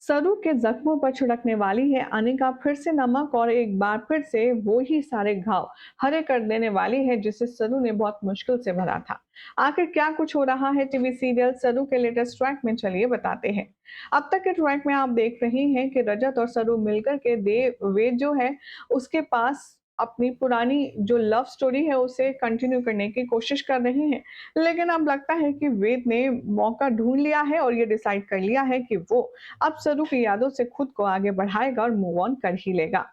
सरू के जख्मों पर छिड़कने वाली है अनिका फिर से नमक और एक बार फिर से वो ही सारे घाव हरे कर देने वाली है जिसे सरू ने बहुत मुश्किल से भरा था। आखिर क्या कुछ हो रहा है टीवी सीरियल सरू के लेटेस्ट ट्रैक में, चलिए बताते हैं। अब तक के ट्रैक में आप देख रही हैं कि रजत और सरू मिलकर के देव वेद जो है उसके पास अपनी पुरानी जो लव स्टोरी है उसे कंटिन्यू करने की कोशिश कर रहे हैं। लेकिन अब लगता है कि वेद ने मौका ढूंढ लिया है और ये डिसाइड कर लिया है कि वो अब सरू की यादों से खुद को आगे बढ़ाएगा और मूव ऑन कर ही लेगा।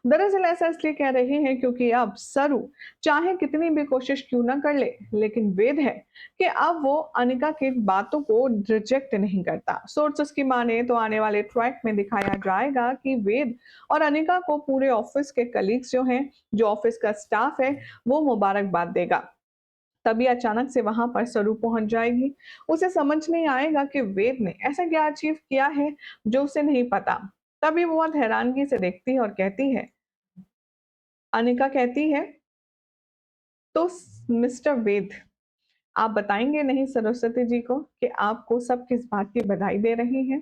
दरअसल ऐसा इसलिए कह रहे हैं क्योंकि अब सरू चाहे कितनी भी कोशिश क्यों ना कर ले, लेकिन वेद है कि अब वो अनिका की बातों को रिजेक्ट नहीं करता। सोर्सेस की माने तो आने वाले ट्रैक में दिखाया जाएगा कि वेद और अनिका को पूरे ऑफिस के कलीग्स जो हैं, जो ऑफिस का स्टाफ है, वो मुबारकबाद देगा। तभी अचानक से वहां पर सरू पहुंच जाएगी। उसे समझ नहीं आएगा कि वेद ने ऐसा क्या अचीव किया है जो उसे नहीं पता। तभी वो बहुत हैरानगी से देखती है और कहती है, अनिका कहती है, तो मिस्टर वेद, आप बताएंगे नहीं सरस्वती जी को कि आपको सब किस बात की बधाई दे रही हैं?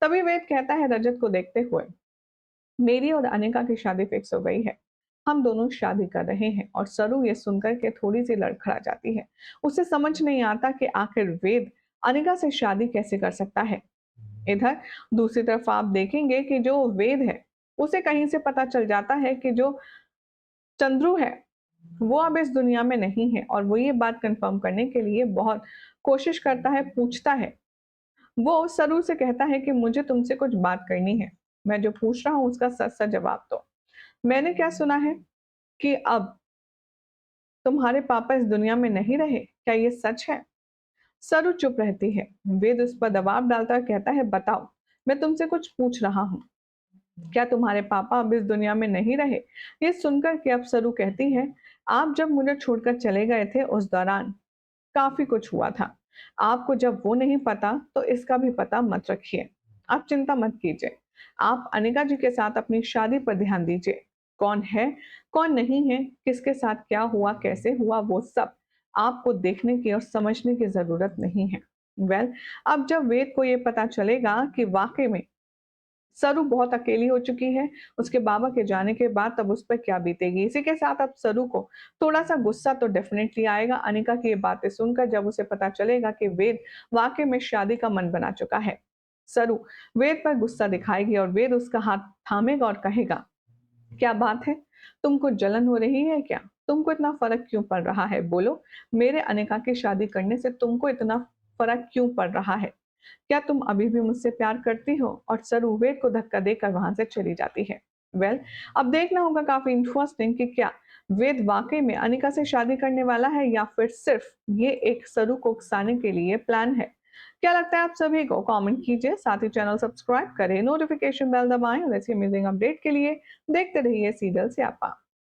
तभी वेद कहता है रजत को देखते हुए, मेरी और अनिका की शादी फिक्स हो गई है। हम दोनों शादी कर रहे हैं। और सरू ये सुनकर के थोड़ी सी लड़खड़ा जाती है। उसे समझ नहीं आता कि आखिर वेद अनिका से शादी कैसे कर सकता है। इधर दूसरी तरफ आप देखेंगे कि जो वेद है उसे कहीं से पता चल जाता है कि जो चंद्रू है वो अब इस दुनिया में नहीं है और वो ये बात कंफर्म करने के लिए बहुत कोशिश करता है, पूछता है। वो सरू से कहता है कि मुझे तुमसे कुछ बात करनी है। मैं जो पूछ रहा हूँ उसका सच सच जवाब दो। मैंने क्या सुना है कि अब तुम्हारे पापा इस दुनिया में नहीं रहे, क्या ये सच है? सरू चुप रहती है। वेद उस पर दबाव डालता है, कहता है, बताओ, मैं तुमसे कुछ पूछ रहा हूँ। क्या तुम्हारे पापा अब इस दुनिया में नहीं रहे? ये सुनकर के अब सरू कहती है, आप जब मुझे छोड़कर चले गए थे उस दौरान काफी कुछ हुआ था। आपको जब वो नहीं पता तो इसका भी पता मत रखिए। आप चिंता मत कीजिए। आप अनिका जी के साथ अपनी शादी पर ध्यान दीजिए। कौन है, कौन नहीं है, किसके साथ क्या हुआ, कैसे हुआ, वो सब आपको देखने की और समझने की जरूरत नहीं है। वेल, अब जब वेद को ये पता चलेगा कि वाकई में सरू बहुत अकेली हो चुकी है, उसके बाबा के जाने के बाद तब उस पर क्या बीतेगी। इसी के साथ अब सरू को थोड़ा-सा गुस्सा तो डेफिनेटली आएगा अनिका की ये बातें सुनकर, जब उसे पता चलेगा कि वेद वाक़ई में शादी का मन बना चुका है। सरू वेद पर गुस्सा दिखाएगी और वेद उसका हाथ थामेगा और कहेगा, क्या बात है? तुमको जलन हो रही है क्या? तुमको इतना फ़र्क क्यों पड़ रहा है? बोलो, मेरे अनिका की शादी करने से तुमको इतना फ़र्क क्यों पड़ रहा है? क्या तुम अभी भी मुझसे प्यार करती हो? और सरू वेद को धक्का देकर वहां से चली जाती है। वेल, अब देखना होगा काफी इंटरेस्टिंग कि क्या वेद वाकई में अनिका से शादी करने वाला है या फिर सिर्फ ये एक सरू को उकसाने के लिए प्लान है। क्या लगता है आप सभी को? कमेंट कीजिए, साथ ही चैनल सब्सक्राइब करें, नोटिफिकेशन बेल दबाएं और ऐसी अमेजिंग अपडेट के लिए देखते रहिए सीरियल स्यापा।